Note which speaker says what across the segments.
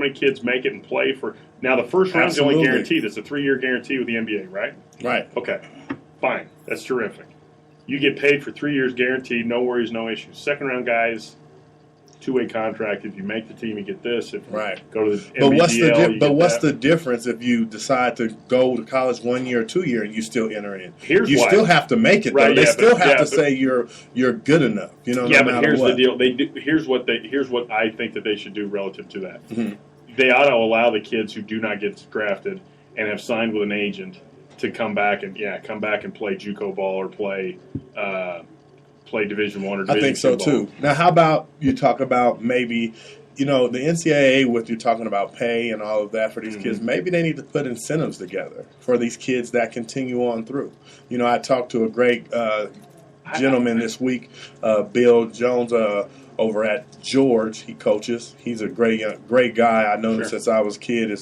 Speaker 1: many kids make it and play for? Now, the first round's the only guaranteed. It's a 3-year guarantee with the NBA, right?
Speaker 2: Right.
Speaker 1: Okay. Fine. That's terrific. You get paid for 3 years guaranteed, no worries, no issues. Second round guys, 2-way contract. If you make the team, you get this. If you go to the NBDL,
Speaker 2: what's the difference if you decide to go to college 1 year or 2 year and you still enter in?
Speaker 1: You
Speaker 2: still have to make it. Though. They still have to say you're good enough. No
Speaker 1: but here's the deal. Here's what I think that they should do relative to that.
Speaker 2: Mm-hmm.
Speaker 1: They ought to allow the kids who do not get drafted and have signed with an agent to come back and play JUCO ball or play Division I or Division II.
Speaker 2: I think so too. Now, how about you talk about maybe, the NCAA with you talking about pay and all of that for these kids. Maybe they need to put incentives together for these kids that continue on through. I talked to a great gentleman this week, Bill Jones, over at George. He coaches. He's a great guy. I know him since I was a kid.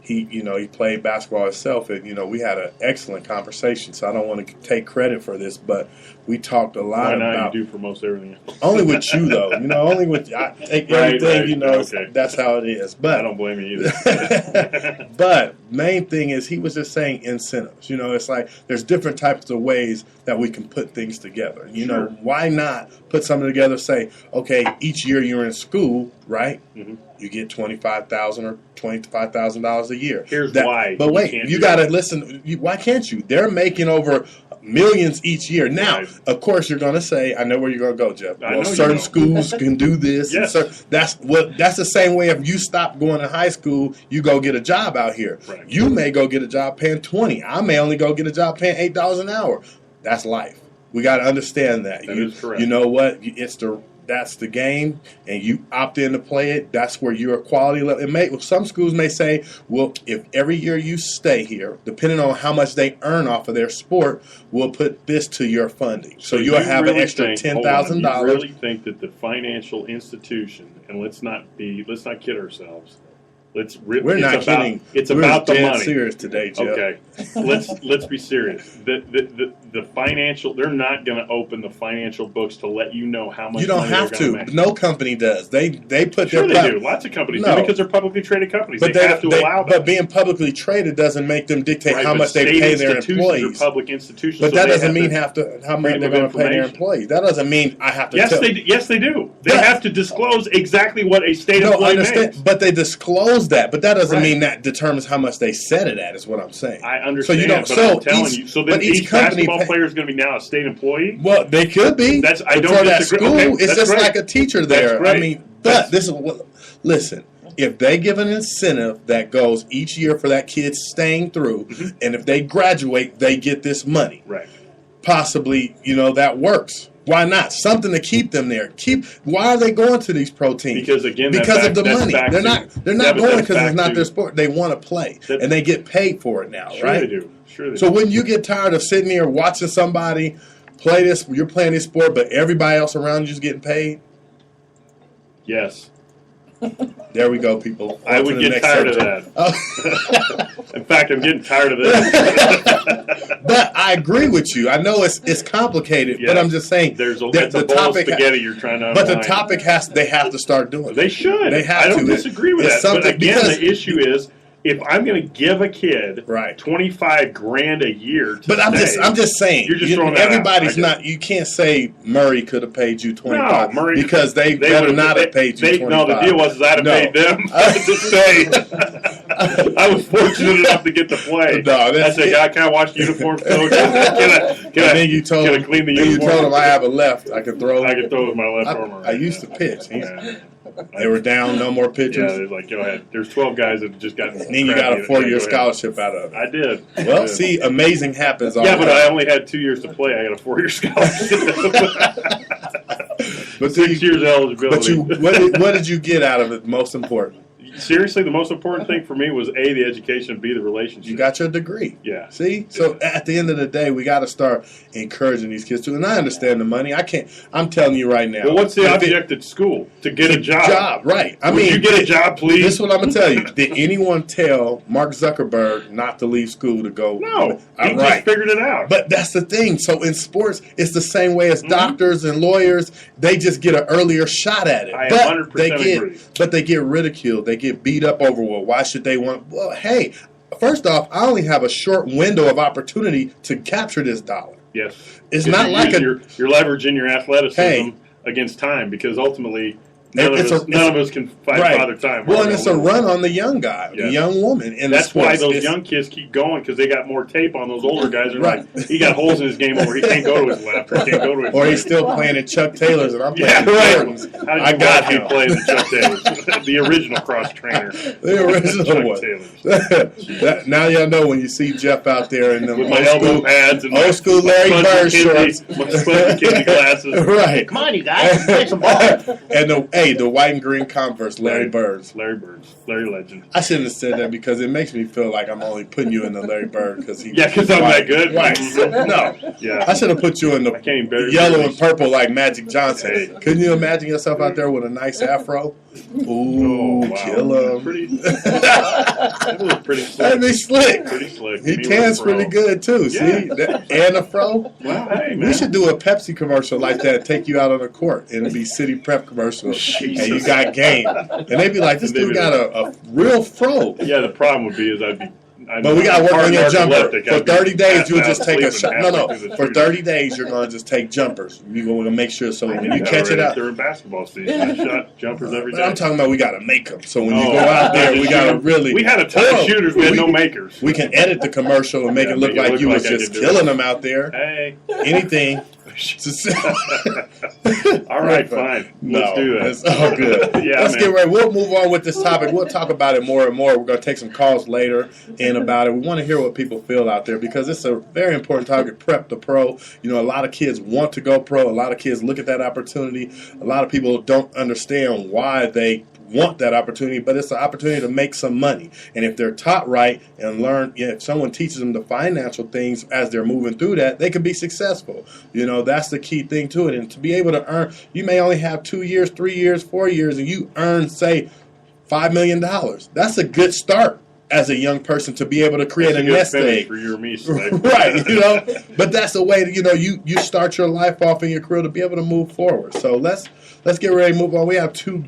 Speaker 2: He played basketball himself, and we had an excellent conversation. So I don't want to take credit for this, but we talked a lot about.
Speaker 1: You do for most everything.
Speaker 2: Only with you though, only with I take everything.
Speaker 1: Okay.
Speaker 2: That's how it is. But
Speaker 1: I don't blame you either.
Speaker 2: But main thing is he was just saying incentives. It's like there's different types of ways that we can put things together. Why not put something together? Say, okay, each year you're in school, right? Mm-hmm. You get $25,000 or $25,000 a year.
Speaker 1: Here's why.
Speaker 2: But wait, you got to listen. Why can't you? They're making over millions each year. Now, of course, you're going to say, I know where you're going to go, Jeff. Well, certain schools can do this.
Speaker 1: Yes.
Speaker 2: That's the same way if you stop going to high school, you go get a job out here.
Speaker 1: Right.
Speaker 2: You may go get a job paying $20. I may only go get a job paying $8 an hour. That's life. We got to understand that.
Speaker 1: That is correct.
Speaker 2: You know what? That's the game, and you opt in to play it. That's where your quality level. Some schools may say, well, if every year you stay here, depending on how much they earn off of their sport, we'll put this to your funding. So you'll have an extra $10,000.
Speaker 1: You really think that the financial institution, and let's not kid ourselves.
Speaker 2: We're not kidding.
Speaker 1: It's about the money.
Speaker 2: Serious today, Jeff.
Speaker 1: Okay, let's be serious. The financial, they're not going to open the financial books to let you know how much.
Speaker 2: You don't have to. No company does. They put
Speaker 1: sure
Speaker 2: their.
Speaker 1: They do. Lots of companies do because they're publicly traded companies.
Speaker 2: But
Speaker 1: they have to allow them.
Speaker 2: But being publicly traded doesn't make them dictate how much they pay their employees.
Speaker 1: Are public institutions.
Speaker 2: But that doesn't mean how much they're going to pay their employees. That doesn't mean I have to.
Speaker 1: Yes, they do. They have to disclose exactly what a state employee makes.
Speaker 2: But they disclose that. But that doesn't mean that determines how much they set it at. Is what I'm saying.
Speaker 1: I understand. I'm telling you. So then each basketball player is going to be now a state employee.
Speaker 2: Well, they could be.
Speaker 1: I don't disagree.
Speaker 2: School,
Speaker 1: okay,
Speaker 2: it's just like a teacher there.
Speaker 1: I
Speaker 2: mean, but this is what. Listen. If they give an incentive that goes each year for that kid staying through, and if they graduate, they get this money.
Speaker 1: Right.
Speaker 2: Possibly, that works. Why not? Something to keep them there. Why are they going to these pro teams?
Speaker 1: Because again,
Speaker 2: because of the money. They're not going because it's not their sport. They want to play, and they get paid for it now,
Speaker 1: sure
Speaker 2: right?
Speaker 1: They do. Sure they do.
Speaker 2: So when you get tired of sitting here watching somebody play this, you're playing this sport, but everybody else around you is getting paid.
Speaker 1: Yes.
Speaker 2: There we go, people.
Speaker 1: I would get tired of that. In fact, I'm getting tired of this.
Speaker 2: But I agree with you. I know it's complicated, but I'm just saying
Speaker 1: it's a bowl of spaghetti you're trying to.
Speaker 2: But the topic they have to start doing.
Speaker 1: They should.
Speaker 2: They have
Speaker 1: I
Speaker 2: to.
Speaker 1: don't disagree with that. But again, the issue is, if I'm going to give a kid $25,000 a year,
Speaker 2: I'm just saying,
Speaker 1: you're just throwing that
Speaker 2: everybody's not. You can't say Murray could have paid you $25 because they better not have paid you $25.
Speaker 1: No, the deal was I'd have paid them to stay. I was fortunate enough to get to play. I said, "I can't watch uniforms, coach. Can
Speaker 2: you told
Speaker 1: I clean the uniform?
Speaker 2: You told him I have a left. I can throw.
Speaker 1: I can throw with my left arm.
Speaker 2: I used to pitch. They were down, no more pitchers.
Speaker 1: Yeah, they're like, go ahead. There's 12 guys that just got.
Speaker 2: And then you got a 4-year scholarship out of it.
Speaker 1: I did.
Speaker 2: Well, see, amazing happens.
Speaker 1: Yeah, but I only had 2 years to play. I got a 4-year scholarship.
Speaker 2: But
Speaker 1: 6 years eligibility.
Speaker 2: But what did you get out of it? Most important.
Speaker 1: Seriously, the most important thing for me was A, the education, B, the relationship.
Speaker 2: You got your degree.
Speaker 1: Yeah.
Speaker 2: See? So at the end of the day, we got to start encouraging these kids too. And I understand the money. I'm telling you right now.
Speaker 1: Well, what's the object at school? To get a job.
Speaker 2: Right.
Speaker 1: Would you get a job, please?
Speaker 2: This is what I'm going to tell you. Did anyone tell Mark Zuckerberg not to leave school to go?
Speaker 1: No. He just figured it out.
Speaker 2: But that's the thing. So in sports, it's the same way as doctors and lawyers. They just get an earlier shot at it.
Speaker 1: I 100% agree.
Speaker 2: But they get ridiculed. they get beat up over, well, why should they want? Well, hey, first off, I only have a short window of opportunity to capture this dollar.
Speaker 1: Yes.
Speaker 2: It's not like
Speaker 1: you're leveraging your athleticism against time, because ultimately none of us can fight Father Time.
Speaker 2: Well, and it's a run on the young guy, the young woman. And
Speaker 1: that's why those young kids keep going, because they got more tape on those older guys. Like, he got holes in his game over. He can't go to his left. Or he can't go to his
Speaker 2: or he's still playing in Chuck Taylors, and I'm playing Jordans.
Speaker 1: I got him playing the Chuck Taylors, the original cross trainer.
Speaker 2: The original one. Now y'all know when you see Jeff out there in the
Speaker 1: with my elbow pads and
Speaker 2: old school Larry Bird shorts,
Speaker 1: my Spongy Kidney glasses.
Speaker 2: Right.
Speaker 3: Come on, you guys, play some ball.
Speaker 2: And the white and green Converse, Larry Birds.
Speaker 1: Larry Legend.
Speaker 2: I shouldn't have said that because it makes me feel like I'm only putting you in the Larry Bird because
Speaker 1: I'm that good.
Speaker 2: Right. No. Yeah. I should have put you in the yellow and purple like Magic Johnson. Hey. Couldn't you imagine yourself out there with a nice afro? Ooh, kill him.
Speaker 1: Pretty slick.
Speaker 2: That'd be slick.
Speaker 1: Pretty slick.
Speaker 2: He tans pretty good too. See, and a fro.
Speaker 1: Well, hey, man.
Speaker 2: We should do a Pepsi commercial like that. And take you out on the court, and it'd be City Prep commercial.
Speaker 1: Jesus.
Speaker 2: And you got game, and they'd be like, "This dude got a real fro."
Speaker 1: Yeah, the problem would be
Speaker 2: but we got to work on your jumper. For 30 days, you'll just take a shot. No. For 30 days, you're going to just take jumpers. You're going to make sure so when you catch it out.
Speaker 1: During basketball season, I shot jumpers every day.
Speaker 2: I'm talking about we got to make them. So when you go out there, we got to really.
Speaker 1: We had a ton of shooters, we had no makers.
Speaker 2: We can edit the commercial and make it look like you was just killing them out there.
Speaker 1: Hey.
Speaker 2: Anything.
Speaker 1: All right, fine. Let's do that.
Speaker 2: It's all good. Let's get ready. We'll move on with this topic. We'll talk about it more and more. We're going to take some calls later about it. We want to hear what people feel out there because it's a very important topic. Prep to pro. You know, a lot of kids want to go pro. A lot of kids look at that opportunity. A lot of people don't understand why they want that opportunity, but it's an opportunity to make some money. And if they're taught right and learn, if someone teaches them the financial things as they're moving through that, they can be successful. You know, that's the key thing to it. And to be able to earn, you may only have 2 years, 3 years, 4 years, and you earn, say, $5 million. That's a good start as a young person to be able to create a nest egg.
Speaker 1: For you or me,
Speaker 2: right, you know. But that's a way to, you start your life off in your career to be able to move forward. So let's get ready to move on. We have two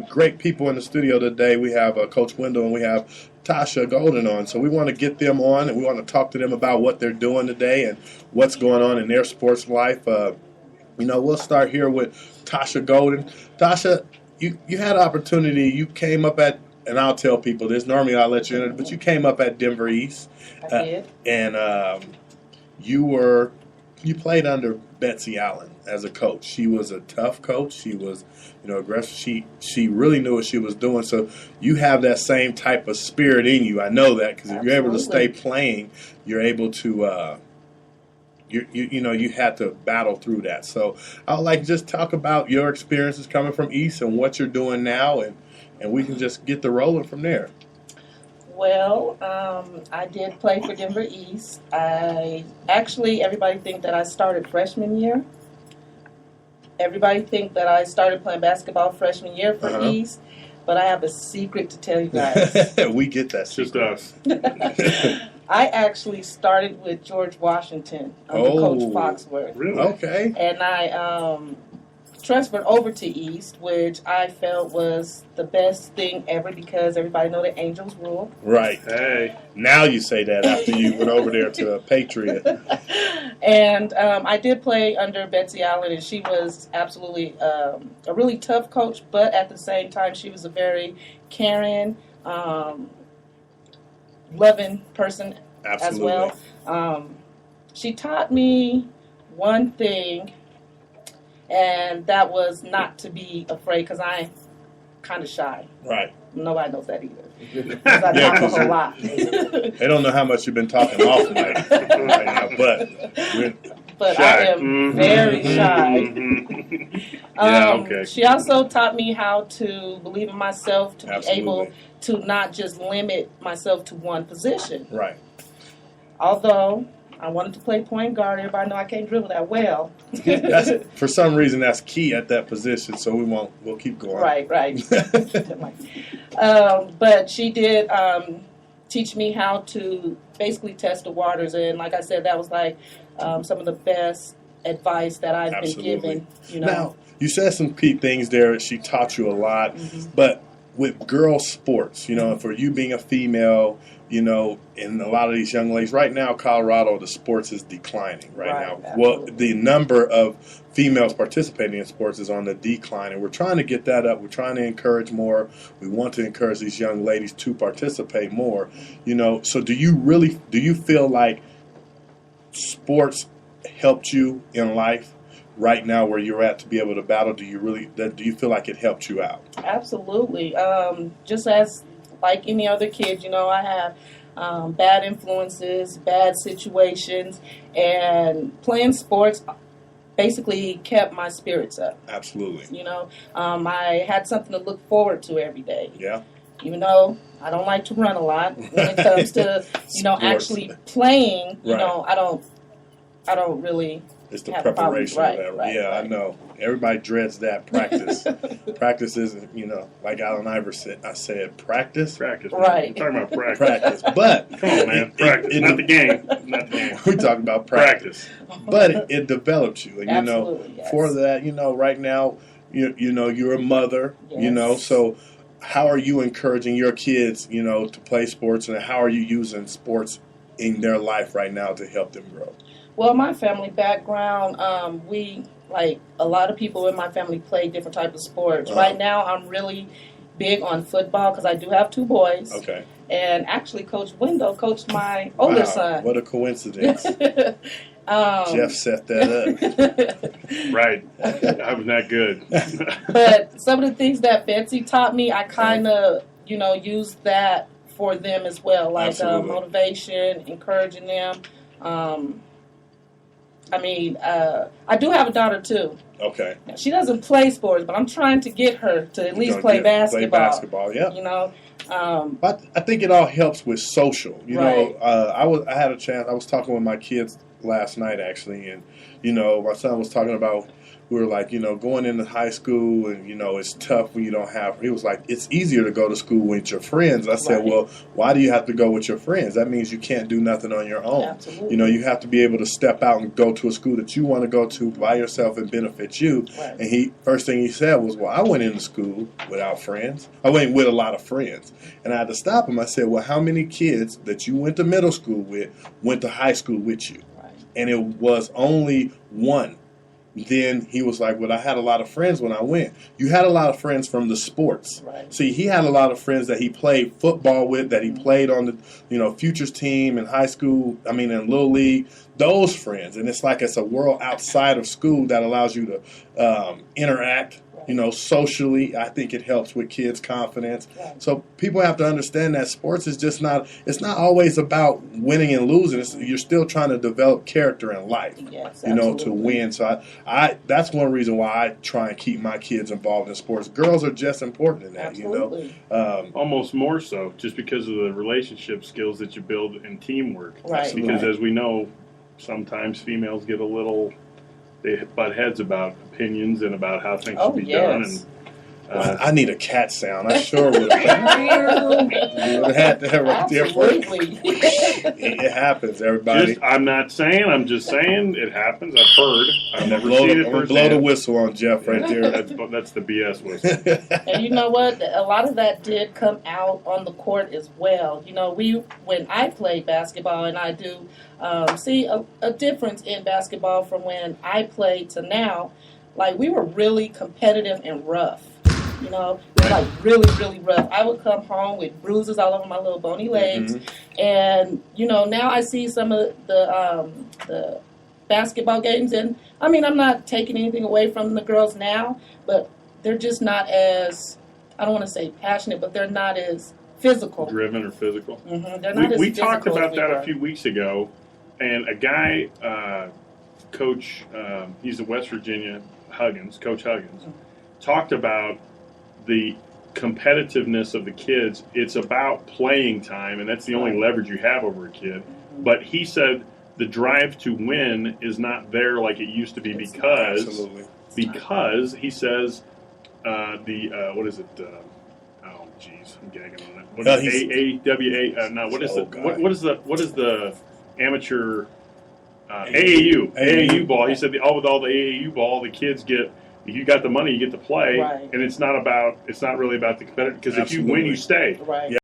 Speaker 2: great people in the studio today. We have Coach Wendell and we have Tasha Golden on. So we want to get them on and we want to talk to them about what they're doing today and what's going on in their sports life. We'll start here with Tasha Golden. Tasha, you had an opportunity. You came up at, and I'll tell people this. Normally I'll let you in, but you came up at Denver East.
Speaker 4: I did.
Speaker 2: And you played under Betsy Allen as a coach. She was a tough coach. She was, aggressive. She really knew what she was doing. So you have that same type of spirit in you. I know that because if you're able to stay playing, you're able to. You had to battle through that. So I would like to just talk about your experiences coming from East and what you're doing now, and we can just get the rolling from there.
Speaker 4: Well, I did play for Denver East. Everybody think that I started freshman year. Everybody think that I started playing basketball freshman year for East, but I have a secret to tell you guys.
Speaker 2: We get that secret.
Speaker 1: Just us.
Speaker 4: I actually started with George Washington under Coach Foxworth.
Speaker 1: Really?
Speaker 2: Okay.
Speaker 4: And I transferred over to East, which I felt was the best thing ever because everybody know the Angels rule.
Speaker 2: Right.
Speaker 1: Hey.
Speaker 2: Now you say that after you went over there to a Patriot.
Speaker 4: And I did play under Betsy Allen, and she was absolutely a really tough coach, but at the same time, she was a very caring, loving person as well. She taught me one thing, and that was not to be afraid because I'm kind of shy.
Speaker 2: Right.
Speaker 4: Nobody knows that either. Because I talk a whole lot.
Speaker 2: They don't know how much you've been talking off mic right now,
Speaker 4: but I am very shy.
Speaker 1: Okay.
Speaker 4: She also taught me how to believe in myself, to
Speaker 2: Absolutely.
Speaker 4: be able to not just limit myself to one position.
Speaker 2: Right.
Speaker 4: Although I wanted to play point guard, everybody know I can't dribble that well.
Speaker 2: For some reason, that's key at that position, so we'll keep going.
Speaker 4: Right. But she did teach me how to basically test the waters, and like I said, that was like some of the best advice that I've been given.
Speaker 2: Now, you said some key things there. She taught you a lot, but with girl sports, for you being a female, and a lot of these young ladies right now, Colorado, the sports is declining right now.
Speaker 4: Absolutely.
Speaker 2: Well, the number of females participating in sports is on the decline, and we're trying to get that up. We're trying to encourage more. We want to encourage these young ladies to participate more. So do you feel like sports helped you in life right now where you're at to be able to battle? Do you feel like it helped you out?
Speaker 4: Absolutely. Just as like any other kid, I have bad influences, bad situations, and playing sports basically kept my spirits up.
Speaker 2: Absolutely.
Speaker 4: I had something to look forward to every day.
Speaker 2: Yeah.
Speaker 4: Even though I don't like to run a lot, when it comes to actually playing,
Speaker 2: right.
Speaker 4: I don't really.
Speaker 2: It's the preparation of that.
Speaker 4: Right.
Speaker 2: I know. Everybody dreads that practice. Practice isn't, like Allen Iverson said, practice.
Speaker 1: Practice.
Speaker 4: Right.
Speaker 1: We're talking about practice.
Speaker 2: But
Speaker 1: come on, man. Practice. Not the game.
Speaker 2: We're talking about practice. But it developed you. And,
Speaker 4: Absolutely, yes.
Speaker 2: for that, right now, you're a mother,
Speaker 4: yes.
Speaker 2: So how are you encouraging your kids, to play sports, and how are you using sports in their life right now to help them grow?
Speaker 4: Well, my family background, we, like a lot of people in my family, play different types of sports.
Speaker 2: Uh-huh.
Speaker 4: Right now, I'm really big on football because I do have 2 boys.
Speaker 2: Okay.
Speaker 4: And actually, Coach Window coached my older son.
Speaker 2: What a coincidence. Jeff set that
Speaker 1: up. Right. I was not good.
Speaker 4: But some of the things that Betsy taught me, I kind of, used that for them as well. Like motivation, encouraging them. I do have a daughter, too.
Speaker 2: Okay.
Speaker 4: She doesn't play sports, but I'm trying to get her to at least play basketball.
Speaker 2: Play basketball, yeah.
Speaker 4: But
Speaker 2: I think it all helps with social.
Speaker 4: Right.
Speaker 2: I had a chance. I was talking with my kids last night, actually, and, my son was talking about, we were like, going into high school and, it's tough when you don't have, he was like, it's easier to go to school with your friends. I said, well, why do you have to go with your friends? That means you can't do nothing on your own.
Speaker 4: Absolutely.
Speaker 2: You have to be able to step out and go to a school that you want to go to by yourself and benefit you.
Speaker 4: Right.
Speaker 2: And first thing he said was, well, I went into school without friends. I went with a lot of friends. And I had to stop him. I said, well, how many kids that you went to middle school with went to high school with you?
Speaker 4: Right.
Speaker 2: And it was only one. Then he was like, well, I had a lot of friends when I went. You had a lot of friends from the sports.
Speaker 4: Right.
Speaker 2: See, he had a lot of friends that he played football with, that he played on the, futures team in high school, in Little League, those friends. And it's a world outside of school that allows you to interact, socially. I think it helps with kids' confidence.
Speaker 4: Right.
Speaker 2: So people have to understand that sports is just it's not always about winning and losing. You're still trying to develop character in life,
Speaker 4: yes,
Speaker 2: to win. So I that's one reason why I try and keep my kids involved in sports. Girls are just important in that,
Speaker 4: Absolutely.
Speaker 1: Almost more so, just because of the relationship skills that you build in teamwork.
Speaker 4: Right.
Speaker 1: Because as we know, sometimes females get they butt heads about opinions and about how things should be done. And
Speaker 2: I need a cat sound. I sure would have. You would have had that right there.
Speaker 4: Absolutely.
Speaker 2: It happens, everybody.
Speaker 1: I'm not saying. I'm just saying it happens. I've heard. I've never seen it.
Speaker 2: I'm going to blow the whistle on Jeff right there.
Speaker 1: That's the BS whistle.
Speaker 4: And you know what? A lot of that did come out on the court as well. When I played basketball, and I do see a difference in basketball from when I played to now. Like, we were really competitive and rough. Like really, really rough. I would come home with bruises all over my little bony legs. Mm-hmm. And, now I see some of the basketball games. And, I'm not taking anything away from the girls now, but they're just not as, I don't want to say passionate, but they're not as physical.
Speaker 1: Driven or physical.
Speaker 4: Mm-hmm. They're not as
Speaker 1: we
Speaker 4: physical.
Speaker 1: We talked about that a few weeks ago. And a guy, Coach, he's in West Virginia, Coach Huggins, talked about the competitiveness of the kids. It's about playing time, and that's the only leverage you have over a kid. But he said the drive to win is not there like it used to be because he says what is it? Oh, geez, I'm gagging on it. What is AAWA? No, what is what is the amateur AAU ball? He said with all the AAU ball, the kids get If you got the money, you get to play,
Speaker 4: Right.
Speaker 1: and it's not really about the competitive. Because if you win, you stay.
Speaker 4: Right.
Speaker 2: Yeah.